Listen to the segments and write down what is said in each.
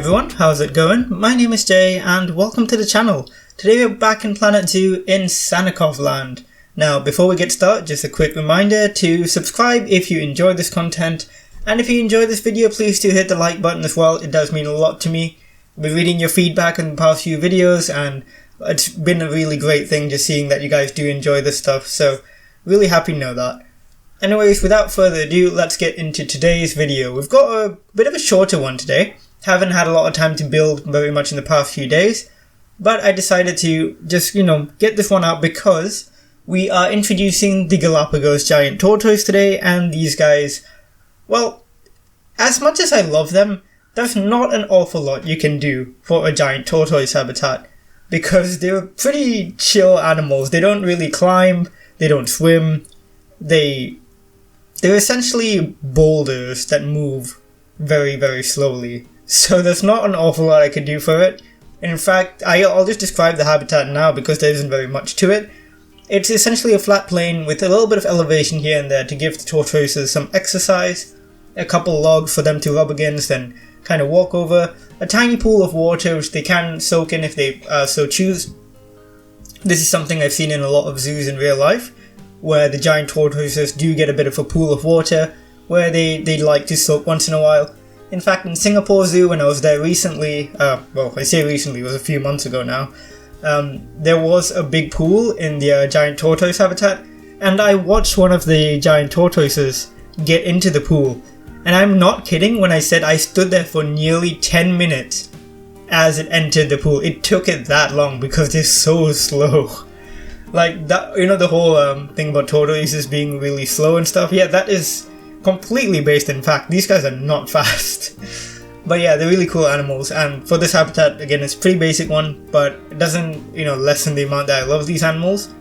everyone, how's it going? My name is Jay and welcome to the channel. Today we're back in Planet Zoo in Sannikovland. Now before we get started, just a quick reminder to subscribe if you enjoy this content, and if you enjoy this video please do hit the like button as well. It does mean a lot to me. I've been reading your feedback in the past few videos and it's been a really great thing just seeing that you guys do enjoy this stuff, so really happy to know that. Anyways, without further ado, let's get into today's video. We've got a bit of a shorter one today. Haven't had a lot of time to build very much in the past few days, but I decided to just, get this one out because we are introducing the Galapagos giant tortoise today, and these guys, well, as much as I love them, there's not an awful lot you can do for a giant tortoise habitat because they're pretty chill animals. They don't really climb, they don't swim, they're essentially boulders that move very, very slowly. So there's not an awful lot I could do for it. In fact, I'll just describe the habitat now because there isn't very much to it. It's essentially a flat plain with a little bit of elevation here and there to give the tortoises some exercise, a couple logs for them to rub against and kind of walk over, a tiny pool of water which they can soak in if they so choose. This is something I've seen in a lot of zoos in real life, where the giant tortoises do get a bit of a pool of water where they like to soak once in a while. In fact, in Singapore Zoo, when I was there recently, I say recently, it was a few months ago now, there was a big pool in the giant tortoise habitat, and I watched one of the giant tortoises get into the pool. And I'm not kidding when I said I stood there for nearly 10 minutes as it entered the pool. It took it that long because they're so slow. Like that, the whole thing about tortoises being really slow and stuff. Yeah, that is completely based in fact. These guys are not fast. But yeah, they're really cool animals, and for this habitat, again, it's a pretty basic one, but it doesn't, lessen the amount that I love these animals.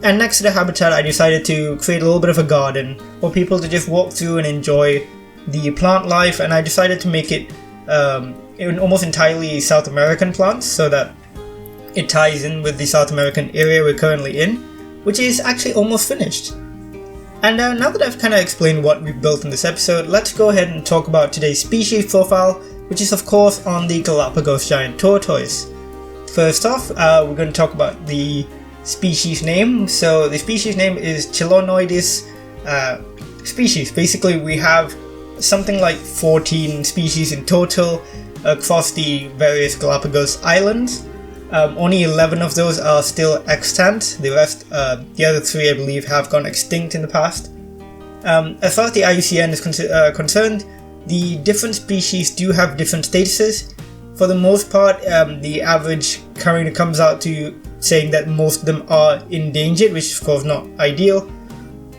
And next to the habitat, I decided to create a little bit of a garden for people to just walk through and enjoy the plant life, and I decided to make it almost entirely South American plants so that it ties in with the South American area we're currently in, which is actually almost finished. And now that I've kind of explained what we've built in this episode, let's go ahead and talk about today's species profile, which is of course on the Galapagos giant tortoise. First off, we're going to talk about the species name. So the species name is Chelonoidis species. Basically, we have something like 14 species in total across the various Galapagos islands. Only 11 of those are still extant. The rest, the other 3 I believe, have gone extinct in the past. As far as the IUCN is concerned, the different species do have different statuses. For the most part, the average kind of comes out to saying that most of them are endangered, which is of course not ideal.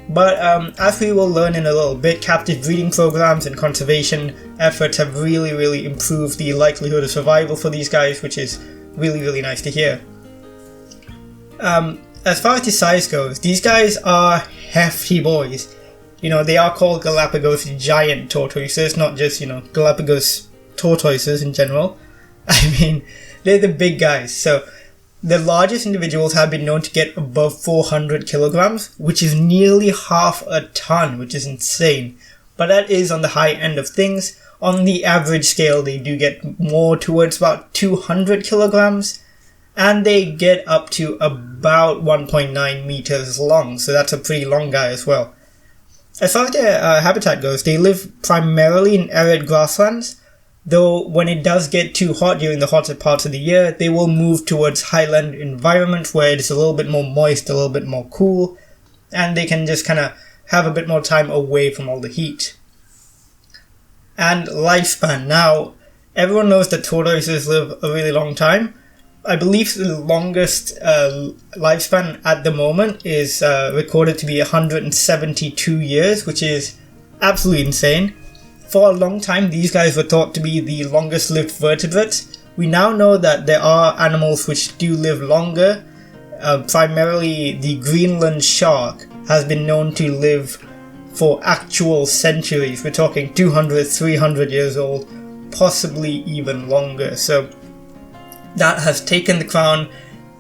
But as we will learn in a little bit, captive breeding programs and conservation efforts have really improved the likelihood of survival for these guys, which is really nice to hear. As far as the size goes, these guys are hefty boys. They are called Galapagos giant tortoises, not just, Galapagos tortoises in general. I mean, they're the big guys. So the largest individuals have been known to get above 400 kilograms, which is nearly half a ton, which is insane. But that is on the high end of things. On the average scale, they do get more towards about 200 kilograms, and they get up to about 1.9 meters long, so that's a pretty long guy as well. As far as their habitat goes, they live primarily in arid grasslands, though when it does get too hot during the hotter parts of the year, they will move towards highland environments where it's a little bit more moist, a little bit more cool, and they can just kind of have a bit more time away from all the heat. And lifespan. Now, everyone knows that tortoises live a really long time. I believe the longest lifespan at the moment is recorded to be 172 years, which is absolutely insane. For a long time, these guys were thought to be the longest lived vertebrates. We now know that there are animals which do live longer. Primarily, the Greenland shark has been known to live for actual centuries. We're talking 200, 300 years old, possibly even longer. So that has taken the crown.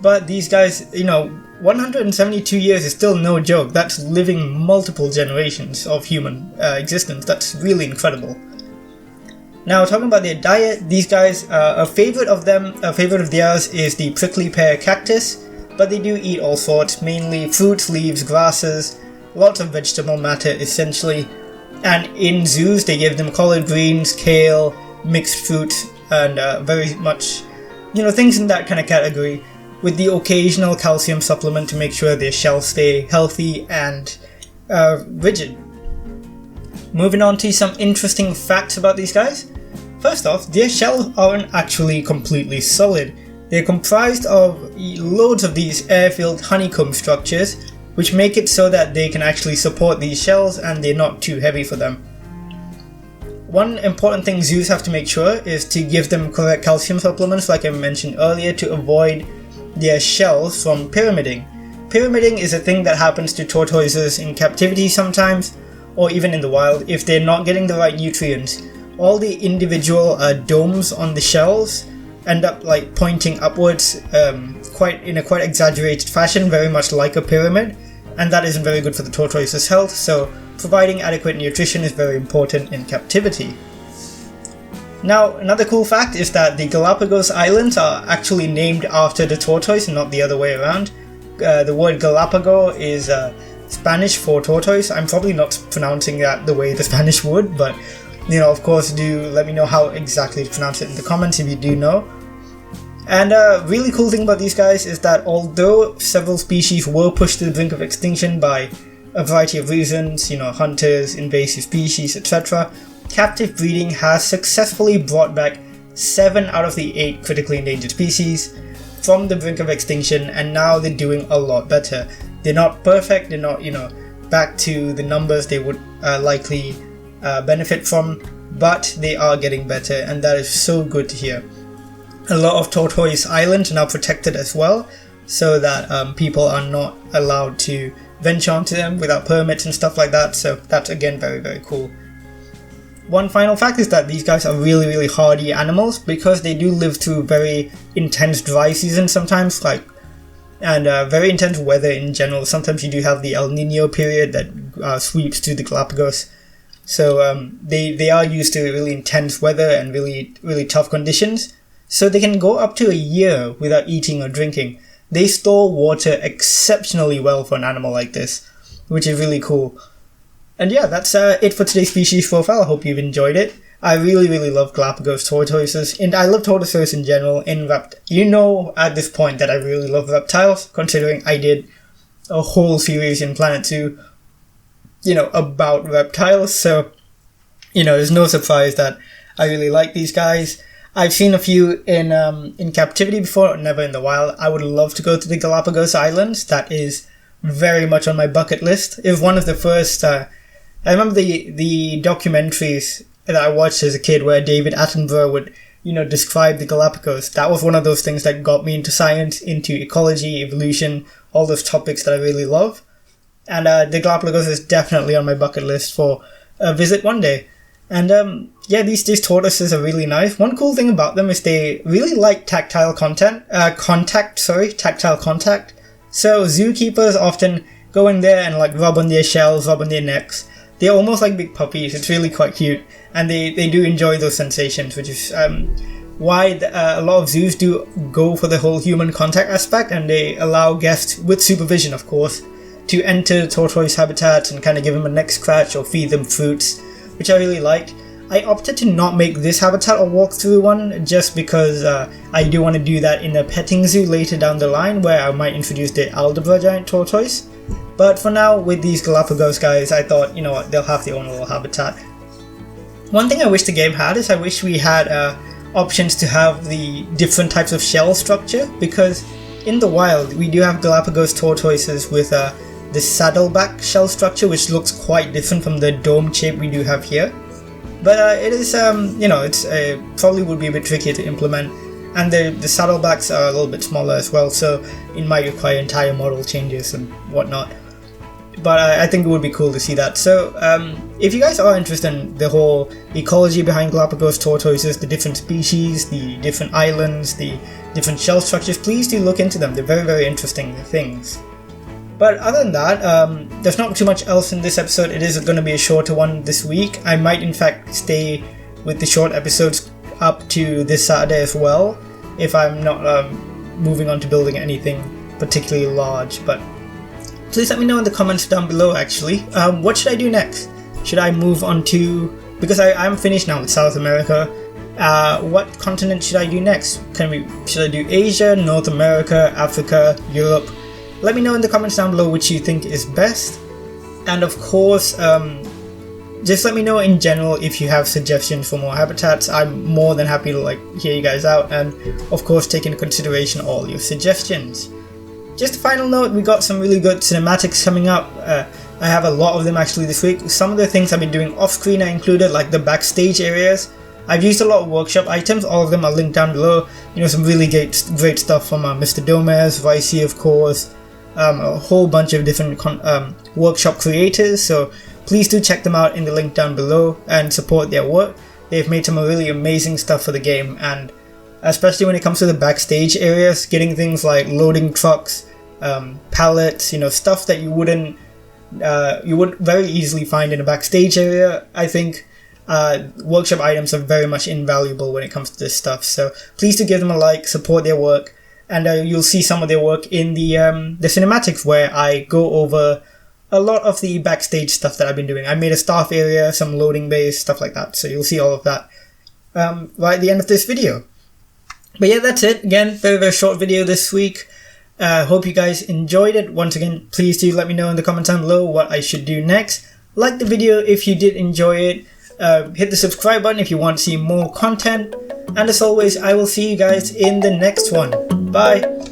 But these guys, 172 years is still no joke. That's living multiple generations of human existence. That's really incredible. Now, talking about their diet, these guys, a favorite of theirs is the prickly pear cactus, but they do eat all sorts, mainly fruits, leaves, grasses, lots of vegetable matter essentially. And in zoos, they give them collard greens, kale, mixed fruits, and very much, things in that kind of category, with the occasional calcium supplement to make sure their shells stay healthy and rigid. Moving on to some interesting facts about these guys. First off, their shells aren't actually completely solid. They're comprised of loads of these air-filled honeycomb structures, which make it so that they can actually support these shells and they're not too heavy for them. One important thing zoos have to make sure is to give them correct calcium supplements, like I mentioned earlier, to avoid their shells from pyramiding. Pyramiding is a thing that happens to tortoises in captivity sometimes, or even in the wild, if they're not getting the right nutrients. All the individual domes on the shells end up pointing upwards in a quite exaggerated fashion, very much like a pyramid, and that isn't very good for the tortoise's health, so providing adequate nutrition is very important in captivity. Now, another cool fact is that the Galapagos Islands are actually named after the tortoise and not the other way around. The word Galapago is Spanish for tortoise. I'm probably not pronouncing that the way the Spanish would, but of course, do let me know how exactly to pronounce it in the comments if you do know. And a really cool thing about these guys is that although several species were pushed to the brink of extinction by a variety of reasons, hunters, invasive species, etc., captive breeding has successfully brought back 7 out of the 8 critically endangered species from the brink of extinction, and now they're doing a lot better. They're not perfect, they're not, back to the numbers they would likely benefit from, but they are getting better, and that is so good to hear. A lot of Tortoise Islands are now protected as well, so that people are not allowed to venture onto them without permits and stuff like that, so that's again very, very cool. One final fact is that these guys are really, really hardy animals because they do live through very intense dry seasons sometimes, and very intense weather in general. Sometimes you do have the El Nino period that sweeps through the Galapagos. So they are used to really intense weather and really, really tough conditions. So they can go up to a year without eating or drinking. They store water exceptionally well for an animal like this, which is really cool. And yeah, that's it for today's species profile. I hope you've enjoyed it. I really, really love Galapagos tortoises, and I love tortoises in general. At this point that I really love reptiles, considering I did a whole series in planetzoo, about reptiles. So, there's no surprise that I really like these guys. I've seen a few in captivity before, never in the wild. I would love to go to the Galapagos Islands. That is very much on my bucket list. It was one of the first. I remember the documentaries that I watched as a kid where David Attenborough would, describe the Galapagos. That was one of those things that got me into science, into ecology, evolution, all those topics that I really love. And the Galapagos is definitely on my bucket list for a visit one day. And these tortoises are really nice. One cool thing about them is they really like tactile contact. So zookeepers often go in there and rub on their shells, rub on their necks. They're almost like big puppies. It's really quite cute, and they do enjoy those sensations, which is why a lot of zoos do go for the whole human contact aspect, and they allow guests, with supervision of course, to enter tortoise habitats and kind of give them a neck scratch or feed them fruits, which I really like. I opted to not make this habitat a walkthrough one just because I do want to do that in a petting zoo later down the line where I might introduce the Aldabra giant tortoise. But for now, with these Galapagos guys, I thought, they'll have their own little habitat. One thing I wish the game had is I wish we had options to have the different types of shell structure, because in the wild we do have Galapagos tortoises with the saddleback shell structure, which looks quite different from the dome shape we do have here. But it is, it's probably would be a bit trickier to implement, and the saddlebacks are a little bit smaller as well, so it might require entire model changes and whatnot. But I think it would be cool to see that. So if you guys are interested in the whole ecology behind Galapagos tortoises, the different species, the different islands, the different shell structures, please do look into them. They're very, very interesting things. But other than that, there's not too much else in this episode. It is going to be a shorter one this week. I might in fact stay with the short episodes up to this Saturday as well, if I'm not moving on to building anything particularly large. But please let me know in the comments down below actually. What should I do next? Should I move on to, because I'm finished now with South America, what continent should I do next? Should I do Asia, North America, Africa, Europe? Let me know in the comments down below which you think is best. And of course, just let me know in general if you have suggestions for more habitats. I'm more than happy to hear you guys out, and of course take into consideration all your suggestions. Just a final note, we got some really good cinematics coming up. I have a lot of them actually this week. Some of the things I've been doing off screen are included, like the backstage areas. I've used a lot of workshop items, all of them are linked down below. Some really great stuff from Mr. Domez, Vicey of course, a whole bunch of different workshop creators, so please do check them out in the link down below and support their work. They've made some really amazing stuff for the game, and especially when it comes to the backstage areas, getting things like loading trucks, pallets, stuff that you wouldn't very easily find in a backstage area. I think workshop items are very much invaluable when it comes to this stuff, so please do give them a like, support their work, and you'll see some of their work in the cinematics where I go over a lot of the backstage stuff that I've been doing. I made a staff area, some loading bays, stuff like that, so you'll see all of that right at the end of this video. But yeah, that's it. Again, very, very short video this week. Hope you guys enjoyed it. Once again, please do let me know in the comments down below what I should do next. Like the video if you did enjoy it. Hit the subscribe button if you want to see more content. And as always, I will see you guys in the next one. Bye!